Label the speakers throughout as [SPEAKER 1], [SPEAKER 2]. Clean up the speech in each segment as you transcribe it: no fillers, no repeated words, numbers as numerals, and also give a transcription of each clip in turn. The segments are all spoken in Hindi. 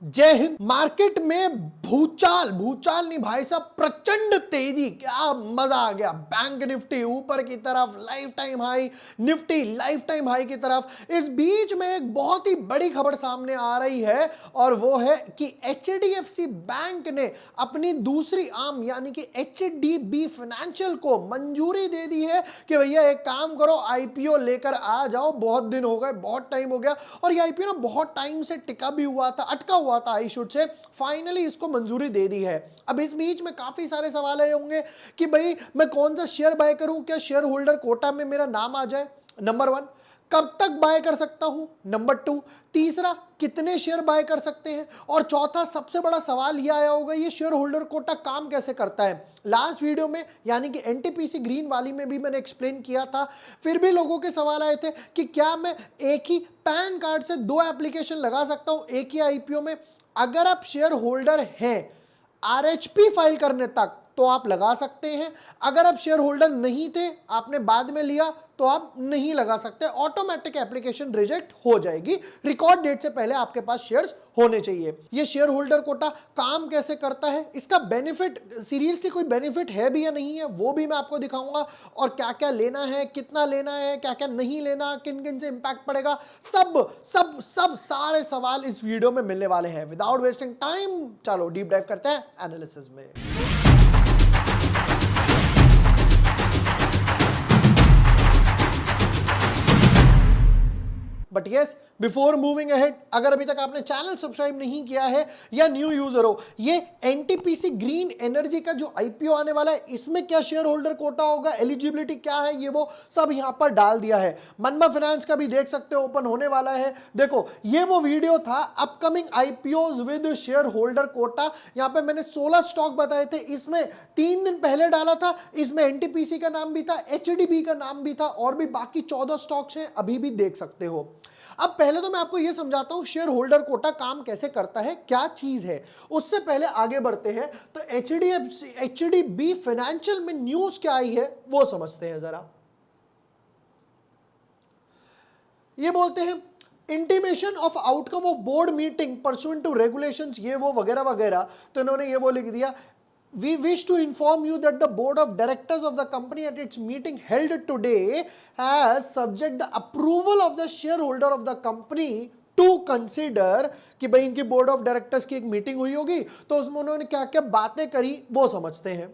[SPEAKER 1] जय हिंद। मार्केट में भूचाल भूचाल नहीं भाई साहब, प्रचंड तेजी। क्या मजा आ गया। बैंक निफ्टी ऊपर की तरफ, life time high, Nifty life time high की तरफ। इस बीच में एक बहुत ही बड़ी खबर सामने आ रही है और वो है कि एचडीएफसी बैंक ने अपनी दूसरी आर्म यानी कि एचडीबी फाइनेंशियल को मंजूरी दे दी है कि भैया एक काम करो, आईपीओ लेकर आ जाओ। बहुत दिन हो गए, बहुत टाइम हो गया और ये आईपीओ ना बहुत टाइम से टिका भी हुआ था, अटका हुआ था आई शुड से। फाइनली इसको मंजूरी दे दी है। अब इस बीच में काफी सारे सवाल आए होंगे कि भाई मैं कौन सा शेयर बाय करूं, क्या शेयर होल्डर कोटा में मेरा नाम आ जाए। नंबर 1, कब तक बाय कर सकता हूं। नंबर 2, तीसरा कितने शेयर बाय कर सकते हैं। और चौथा सबसे बड़ा सवाल यह आया होगा, ये शेयर होल्डर कोटा काम कैसे करता है। लास्ट वीडियो में यानी कि एनटीपीसी ग्रीन वाली में भी मैंने एक्सप्लेन किया था। फिर भी लोगों के सवाल आए थे कि क्या मैं एक ही पैन कार्ड से 2 एप्लीकेशन लगा सकता हूं एक ही आईपीओ में। अगर आप शेयर होल्डर हैं आरएचपी फाइल करने तक तो आप लगा सकते हैं। अगर आप शेयर होल्डर नहीं थे, आपने बाद में लिया, तो आप नहीं लगा सकते। ऑटोमेटिक एप्लीकेशन रिजेक्ट हो जाएगी। रिकॉर्ड डेट से पहले आपके पास शेयर्स होने चाहिए। ये शेयर होल्डर कोटा काम कैसे करता है, इसका बेनिफिट, सीरियसली कोई बेनिफिट है भी या नहीं है, वो भी मैं आपको दिखाऊंगा। और क्या क्या लेना है, कितना लेना है, क्या क्या नहीं लेना, किन किन से इंपैक्ट पड़ेगा, सब सब सब सारे सवाल इस वीडियो में मिलने वाले हैं। विदाउट वेस्टिंग टाइम चलो डीप डाइव करते हैं एनालिसिस में। But yes, before moving ahead, अगर अभी तक आपने चैनल सब्सक्राइब नहीं किया है या न्यू यूजर हो, ये एनटीपीसी ग्रीन एनर्जी का जो आईपीओ आने वाला है, इसमें क्या शेयर होल्डर कोटा होगा, एलिजिबिलिटी क्या है, ये वो सब यहां पर डाल दिया है। मनमा फाइनेंस का भी देख सकते हो, ओपन होने वाला है। देखो, ये वो वीडियो था upcoming IPOs with share holder quota. यहां पे मैंने 16 स्टॉक बताए थे, इसमें 3 दिन पहले डाला था। इसमें एनटीपीसी का नाम भी था, एचडीबी का नाम भी था, और भी बाकी 14 स्टॉक्स हैं, अभी भी देख सकते हो। अब पहले तो मैं आपको यह समझाता हूं शेयर होल्डर कोटा काम कैसे करता है, क्या चीज है। उससे पहले आगे बढ़ते हैं तो एचडीबी फाइनेंशियल में न्यूज क्या आई है वो समझते हैं जरा। ये बोलते हैं intimation of outcome of board meeting pursuant to regulations, ये वो वगैरह वगैरह। तो इन्होंने ये वो लिख दिया, we wish to inform you that the board of directors of the company at its meeting held today has subject the approval of the shareholder of the company to consider। कि भाई इनकी बोर्ड ऑफ डायरेक्टर्स की एक मीटिंग हुई होगी, तो उसमें उन्होंने क्या क्या बातें करी वो समझते हैं।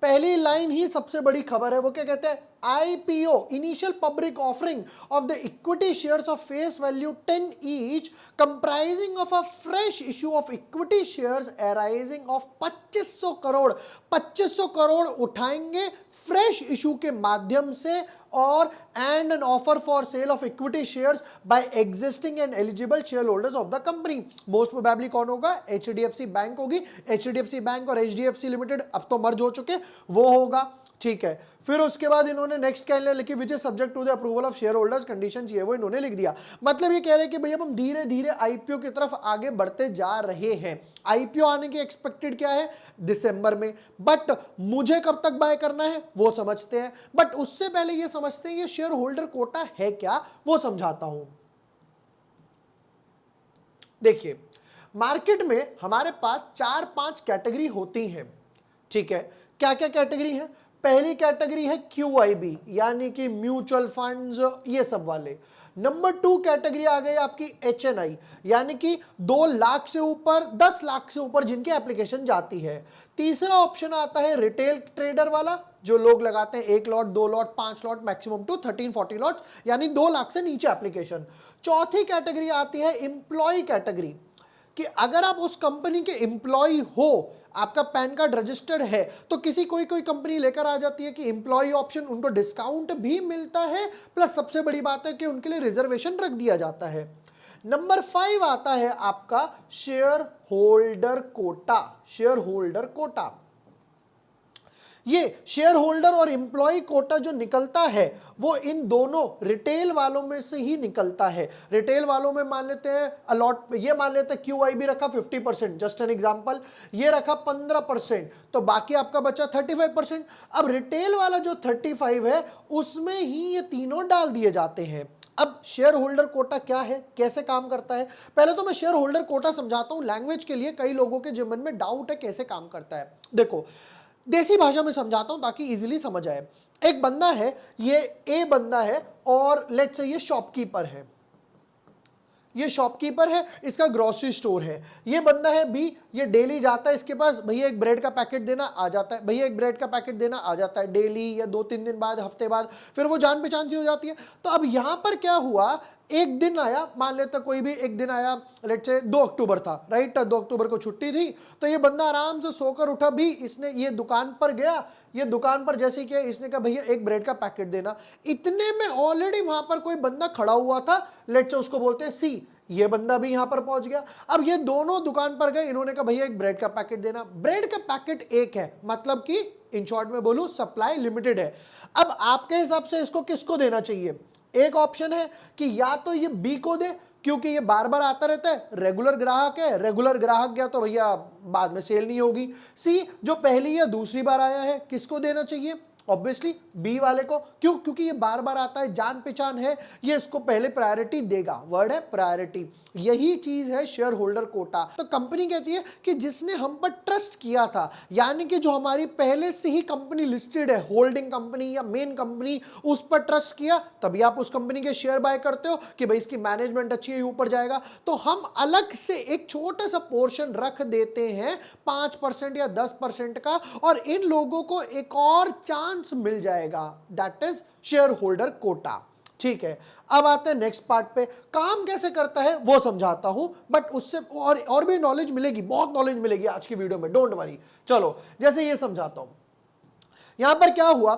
[SPEAKER 1] पहली लाइन ही सबसे बड़ी खबर है। वो क्या कहते हैं, IPO initial public offering of the equity shares of face value 10 each comprising of a fresh issue of equity shares arising of 2500 crore. 2500 crore उठाएंगे फ्रेश इश्यू के माध्यम से, और and an offer for sale of equity shares by existing and eligible share holders of the company. Most probably कौन होगा, एचडीएफसी बैंक होगी। एचडीएफसी बैंक और एचडीएफसी लिमिटेड अब तो मर्ज हो चुके, वो होगा। ठीक है, फिर उसके बाद इन्होंने नेक्स्ट क्या लिखी, which is subject to the approval of share holders conditions, ये वो इन्होंने लिख दिया। मतलब ये कह रहे हैं कि भैया हम धीरे धीरे आईपीओ की तरफ आगे बढ़ते जा रहे हैं। आईपीओ आने की एक्सपेक्टेड क्या है, दिसंबर में। बट मुझे कब तक बाय करना है वो समझते हैं। बट उससे पहले ये समझते हैं ये शेयर होल्डर कोटा है क्या, वो समझाता हूं। देखिए, मार्केट में हमारे पास 4-5 कैटेगरी होती हैं। ठीक है, क्या क्या कैटेगरी है। पहली कैटेगरी है QIB यानी कि म्यूचुअल फंड्स, ये सब वाले। नंबर 2 कैटेगरी आ गई आपकी HNI यानी कि 2 लाख से ऊपर, 10 लाख से ऊपर जिनकी एप्लीकेशन जाती है। तीसरा ऑप्शन आता है रिटेल ट्रेडर वाला, जो लोग लगाते हैं 1 lot, 2 lot, 5 lot, maximum to 13-40 lot, यानी 2 लाख से नीचे एप्लीकेशन। चौथी कैटेगरी आती है एम्प्लॉय कैटेगरी, कि अगर आप उस कंपनी के एम्प्लॉय हो, आपका पैन कार्ड रजिस्टर्ड है, तो किसी कोई कंपनी लेकर आ जाती है कि एम्प्लॉय ऑप्शन, उनको डिस्काउंट भी मिलता है, प्लस सबसे बड़ी बात है कि उनके लिए रिजर्वेशन रख दिया जाता है। नंबर 5 आता है आपका share holder quota. Share holder quota, ये शेयर होल्डर और एम्प्लॉय कोटा जो निकलता है वो इन दोनों रिटेल वालों में से ही निकलता है। रिटेल वालों में मान लेते हैं अलॉट, ये मान लेते हैं QIB रखा 50%, जस्ट एन एग्जांपल, ये रखा 15%, तो बाकी आपका बचा 35%। अब रिटेल वाला जो 35 है उसमें ही ये तीनों डाल दिए जाते हैं। अब शेयर होल्डर कोटा क्या है, कैसे काम करता है? पहले तो मैं शेयर होल्डर कोटा समझाता हूं लैंग्वेज के लिए, कई लोगों के मन में डाउट है कैसे काम करता है। देखो देसी भाषा में समझाता हूं ताकि इजीली समझ आए। एक बंदा है, ये ए बंदा है और लेट्स से ये शॉपकीपर है, ये शॉपकीपर है, इसका ग्रोसरी स्टोर है। ये बंदा है बी, ये डेली जाता है इसके पास, भैया एक ब्रेड का पैकेट देना, आ जाता है, भैया एक ब्रेड का पैकेट देना, आ जाता है डेली या 2-3 दिन बाद, हफ्ते बाद, फिर वो जान पहचान सी हो जाती है। तो अब यहां पर क्या हुआ, एक दिन आया, मान लेते कोई भी एक दिन आया, लेट्स से 2 अक्टूबर था, राइट, 2 अक्टूबर को छुट्टी थी, तो ये बंदा आराम से सोकर उठा भी, इसने ये दुकान पर गया, ये दुकान पर जैसे कि इसने कहा भैया एक ब्रेड का पैकेट देना, इतने में ऑलरेडी वहां पर कोई बंदा खड़ा हुआ था, लेट्स से उसको बोलते हैं सी, ये बंदा भी यहां पर पहुंच गया। अब ये दोनों दुकान पर गए, इन्होंने कहा भैया एक ब्रेड का पैकेट देना, ब्रेड का पैकेट एक है, मतलब कि इन शॉर्ट में बोलूं सप्लाई लिमिटेड है। अब आपके हिसाब से इसको किसको देना चाहिए? एक ऑप्शन है कि या तो ये बी को दे, क्योंकि ये बार बार आता रहता है, रेगुलर ग्राहक है, रेगुलर ग्राहक गया तो भैया बाद में सेल नहीं होगी। सी, जो पहली या दूसरी बार आया है, किसको देना चाहिए? ऑब्वियसली बी वाले को। क्यों? क्योंकि ये बार बार आता है, जान पहचान है, ये इसको पहले प्रायोरिटी देगा, वर्ड है प्रायोरिटी। यही चीज है शेयर होल्डर कोटा। तो कंपनी कहती है कि जिसने हम पर ट्रस्ट किया था, यानी कि जो हमारी पहले से ही कंपनी लिस्टेड है, होल्डिंग कंपनी या मेन कंपनी, उस पर ट्रस्ट किया, तभी आप उस कंपनी के शेयर बाय करते हो कि भाई इसकी मैनेजमेंट अच्छी है, ऊपर जाएगा। तो हम अलग से एक छोटा सा पोर्शन रख देते हैं 5% या 10% का, और इन लोगों को एक और चांस मिल जाएगा, that is share holder quota. ठीक है, अब आते हैं नेक्स्ट पार्ट पे। काम कैसे करता है वो समझाता हूं, बट उससे और भी नॉलेज मिलेगी, बहुत नॉलेज मिलेगी आज की वीडियो में, डोंट वरी। चलो जैसे ये समझाता हूं, यहां पर क्या हुआ,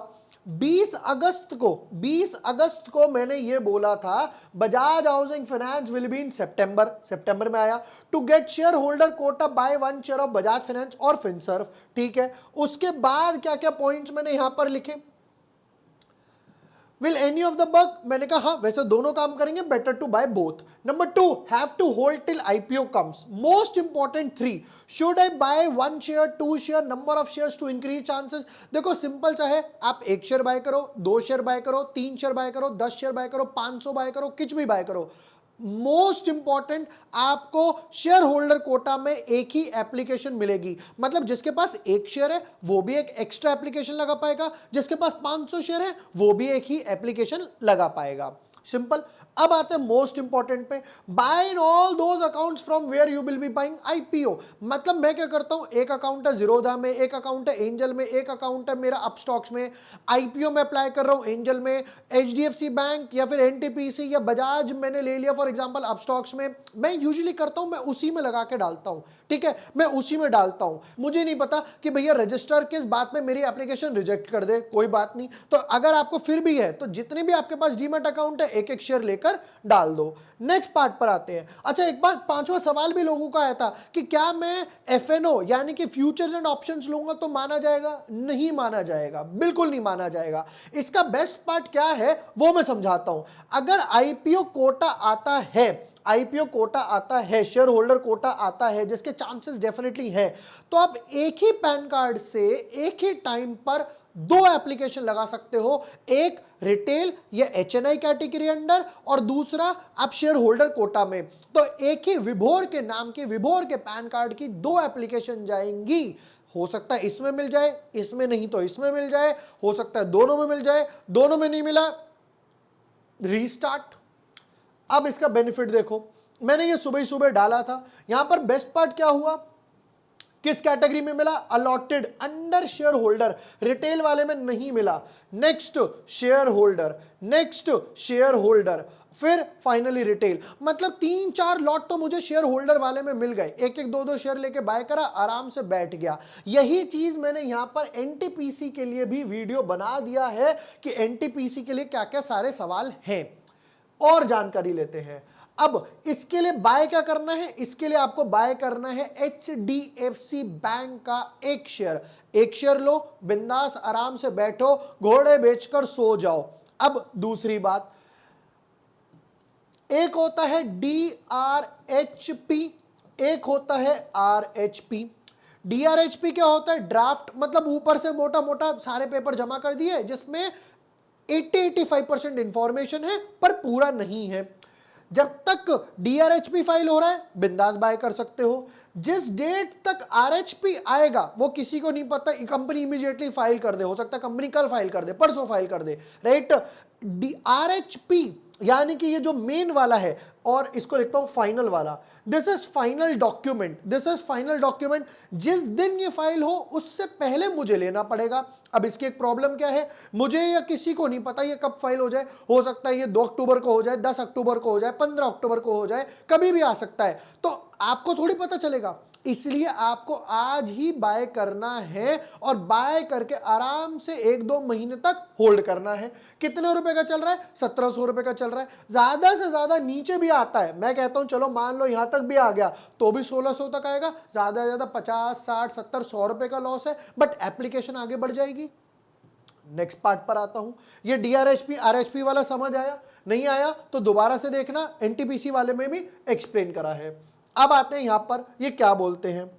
[SPEAKER 1] 20 अगस्त को मैंने ये बोला था Bajaj housing finance will be in September में आया to get share holder quota buy 1 share of Bajaj finance और फिनसर्व। ठीक है, उसके बाद क्या क्या पॉइंट्स मैंने यहां पर लिखे, will any of the bug, मैंने कहा हाँ वैसे दोनों काम करेंगे, better to buy both. Number 2, have to hold till IPO comes. Most important 3, should I buy 1 share, 2 share, number of shares to increase chances. देखो सिंपल सा है, आप 1 शेयर बाय करो, 2 शेयर बाय करो, 3 शेयर बाय करो, 10 शेयर बाय करो, 500 बाय करो, कुछ भी बाय करो। मोस्ट इंपॉर्टेंट, आपको शेयर होल्डर कोटा में एक ही एप्लीकेशन मिलेगी, मतलब जिसके पास 1 शेयर है वो भी एक एक्स्ट्रा एप्लीकेशन लगा पाएगा, जिसके पास 500 शेयर है वो भी एक ही एप्लीकेशन लगा पाएगा, सिंपल। अब आते हैं मोस्ट इंपॉर्टेंट पे, buy in all those accounts from where you will be buying IPO. मतलब मैं क्या करता हूं, एक अकाउंट है जीरोधा में, एक अकाउंट है एंजल में, एक अकाउंट है मेरा अपस्टॉक्स में, आईपीओ में अप्लाई कर रहा हूं एंजल में, एचडीएफसी बैंक या फिर एनटीपीसी या बजाज मैंने ले लिया फॉर एग्जांपल अपस्टॉक्स में। मैं यूजुअली करता हूं, मैं उसी में लगा के डालता हूं, ठीक है, मैं उसी में डालता हूं। मुझे नहीं पता कि भैया रजिस्टर किस बात में मेरी एप्लीकेशन रिजेक्ट कर दे, कोई बात नहीं। तो अगर आपको फिर भी है तो जितने भी आपके पास डीमैट अकाउंट है एक एक शेयर लेकर डाल दो। नेक्स्ट पार्ट पर आते हैं। अच्छा, एक बार 5वां सवाल भी लोगों का आया था कि क्या मैं एफएनओ यानी कि फ्यूचर्स एंड ऑप्शंस लूंगा तो माना जाएगा? नहीं माना जाएगा, बिल्कुल नहीं माना जाएगा। इसका बेस्ट पार्ट क्या है वो मैं समझाता हूं। अगर आईपीओ कोटा आता है, आईपीओ कोटा आता है, शेयर होल्डर कोटा आता है, जिसके चांसेस डेफिनेटली है, तो आप एक ही पैन कार्ड से एक ही टाइम पर 2 एप्लीकेशन लगा सकते हो, एक रिटेल या एचएनआई कैटेगरी अंडर और दूसरा आप शेयर होल्डर कोटा में। तो एक ही विभोर के नाम के, विभोर के पैन कार्ड की 2 एप्लीकेशन जाएंगी। हो सकता है इसमें मिल जाए, इसमें नहीं तो इसमें मिल जाए, हो सकता है दोनों में मिल जाए, दोनों में नहीं मिला रीस्टार्ट। अब इसका बेनिफिट देखो, मैंने ये सुबह ही सुबह डाला था, यहां पर बेस्ट पार्ट क्या हुआ, किस कैटेगरी में मिला? Allotted under share holder, retail वाले में नहीं मिला। Next share holder, next share holder, फिर फाइनली रिटेल। मतलब 3-4 लॉट तो मुझे शेयर होल्डर वाले में मिल गए, एक एक 2-2 शेयर लेके बाय करा, आराम से बैठ गया। यही चीज मैंने यहां पर एनटीपीसी के लिए भी वीडियो बना दिया है कि एनटीपीसी के लिए क्या क्या सारे सवाल हैं, और जानकारी लेते हैं। अब इसके लिए बाय क्या करना है? इसके लिए आपको बाय करना है एचडीएफसी बैंक का 1 शेयर। 1 शेयर लो, बिंदास आराम से बैठो, घोड़े बेचकर सो जाओ। अब दूसरी बात, एक होता है डीआरएचपी, एक होता है आरएचपी। डीआरएचपी क्या होता है? ड्राफ्ट, मतलब ऊपर से मोटा मोटा सारे पेपर जमा कर दिए जिसमें 80-85% इंफॉर्मेशन है पर पूरा नहीं है। जब तक DRHP फाइल हो रहा है बिंदास बाय कर सकते हो। जिस डेट तक RHP आएगा वो किसी को नहीं पता, कंपनी इमीडिएटली फाइल कर दे, हो सकता है कंपनी कल फाइल कर दे, परसों फाइल कर दे, राइट। RHP यानी कि ये जो मेन वाला है, और इसको लिखता हूं फाइनल वाला, this is final document, this is final document. जिस दिन ये फाइल हो उससे पहले मुझे लेना पड़ेगा। अब इसकी एक प्रॉब्लम क्या है, मुझे या किसी को नहीं पता ये कब फाइल हो जाए। हो सकता है ये 2 अक्टूबर को हो जाए, 10 अक्टूबर को हो जाए, 15 अक्टूबर को हो जाए, कभी भी आ सकता है। तो आपको थोड़ी पता चलेगा, इसलिए आपको आज ही बाय करना है और बाय करके आराम से 1-2 महीने तक होल्ड करना है। कितने रुपए का चल रहा है? 1700 रुपए का चल रहा है। ज्यादा से ज्यादा नीचे भी आता है, मैं कहता हूं चलो मान लो यहां तक भी आ गया तो भी 1600 तक आएगा। ज्यादा से ज्यादा 50, 60, 70, 100 रुपए का लॉस है, बट एप्लीकेशन आगे बढ़ जाएगी। नेक्स्ट पार्ट पर आता हूं। ये DRHP RHP वाला समझ आया? नहीं आया तो दोबारा से देखना, NTPC वाले में भी एक्सप्लेन करा है। अब आते हैं यहां पर, ये क्या बोलते हैं।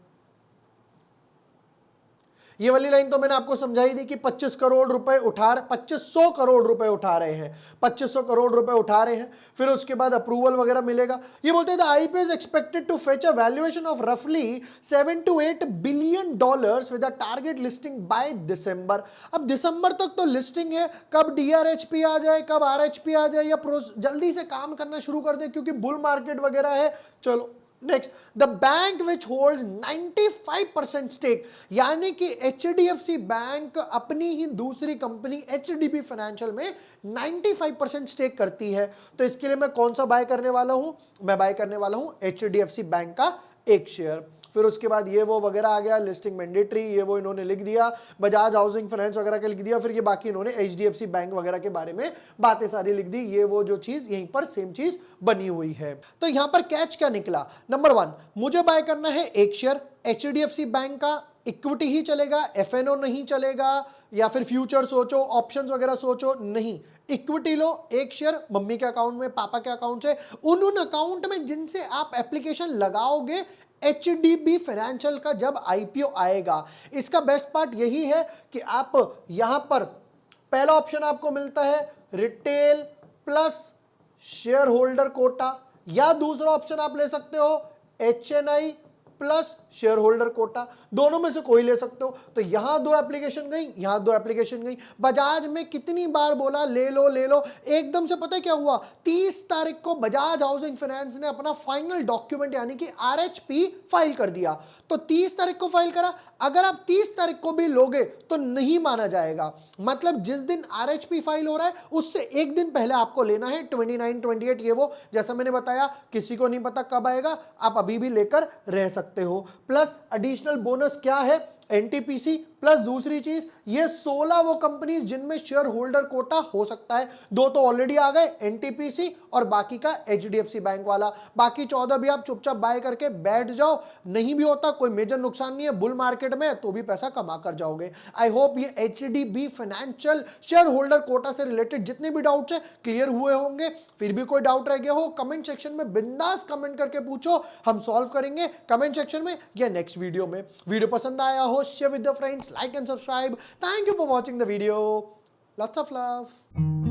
[SPEAKER 1] ये वाली लाइन तो मैंने आपको समझाई दी कि 25 करोड़ रुपए 2500 करोड़ रुपए उठा रहे हैं, 2500 करोड़ रुपए उठा रहे हैं। फिर उसके बाद अप्रूवल वगैरह मिलेगा। ये बोलते हैं IPO is expected to fetch a valuation of रफली $7 to 8 billion with a target listing by December. अब दिसंबर तक तो लिस्टिंग है, कब DRHP आ जाए, कब RHP आ जाए, या जल्दी से काम करना शुरू कर दे क्योंकि बुल मार्केट वगैरह है। चलो next, the bank which holds 95% stake, यानी कि HDFC बैंक अपनी ही दूसरी कंपनी HDB फाइनेंशियल में 95% स्टेक करती है। तो इसके लिए मैं कौन सा बाय करने वाला हूं? मैं बाय करने वाला हूं HDFC बैंक का एक शेयर। फिर उसके बाद ये वो वगैरह आ गया, लिस्टिंग मैंडेटरी, ये वो इन्होंने लिख दिया, बजाज हाउसिंग फाइनेंस वगैरह के लिख दिया। फिर ये बाकी इन्होंने HDFC बैंक वगैरह के बारे में बातें सारी लिख दी। ये वो जो चीज यहीं पर सेम चीज बनी हुई है। तो यहां पर कैच क्या निकला? नंबर 1, मुझे बाय करना है एक शेयर HDFC बैंक का। इक्विटी ही चलेगा, FNO नहीं चलेगा, या फिर फ्यूचर सोचो, ऑप्शंस वगैरह सोचो, नहीं। इक्विटी लो, एक शेयर मम्मी के अकाउंट में, पापा के अकाउंट से, उन अकाउंट में जिनसे आप एप्लीकेशन लगाओगे HDB फाइनेंशियल का जब IPO आएगा। इसका बेस्ट पार्ट यही है कि आप यहां पर पहला ऑप्शन आपको मिलता है retail plus share holder quota, या दूसरा ऑप्शन आप ले सकते हो HNI plus share holder quota, दोनों में से कोई ले सकते हो। तो यहां 2 एप्लीकेशन गई, यहां 2 एप्लीकेशन गई। बजाज में कितनी बार बोला ले लो ले लो, एकदम से पता है क्या हुआ? 30 तारीख को बजाज हाउसिंग फाइनेंस ने अपना फाइनल डॉक्यूमेंट यानी कि RHP फाइल कर दिया। तो 30 तारीख को फाइल करा, अगर आप 30 तारीख को भी लोगे तो नहीं माना जाएगा। मतलब जिस दिन RHP फाइल हो रहा है उससे एक दिन पहले आपको लेना है, 29, 28, ये वो जैसा मैंने बताया, किसी को नहीं पता कब आएगा, आप अभी भी लेकर रह सकते हो। प्लस एडिशनल बोनस क्या है? NTPC प्लस दूसरी चीज, ये 16 वो कंपनी जिनमें शेयर होल्डर कोटा हो सकता है। 2 तो ऑलरेडी आ गए, NTPC और बाकी का HDFC बैंक वाला। बाकी 14 भी आप चुपचाप बाय करके बैठ जाओ, नहीं भी होता कोई मेजर नुकसान नहीं है, बुल मार्केट में तो भी पैसा कमा कर जाओगे। आई होप ये HDB financial share holder quota से रिलेटेड जितने भी डाउट्स है क्लियर हुए होंगे। फिर भी कोई डाउट रह गया हो कमेंट सेक्शन में बिंदास कमेंट करके पूछो, हम सॉल्व करेंगे कमेंट सेक्शन में या नेक्स्ट वीडियो में। वीडियो पसंद आया हो, share with your friends, like and subscribe. Thank you for watching the video. Lots of love.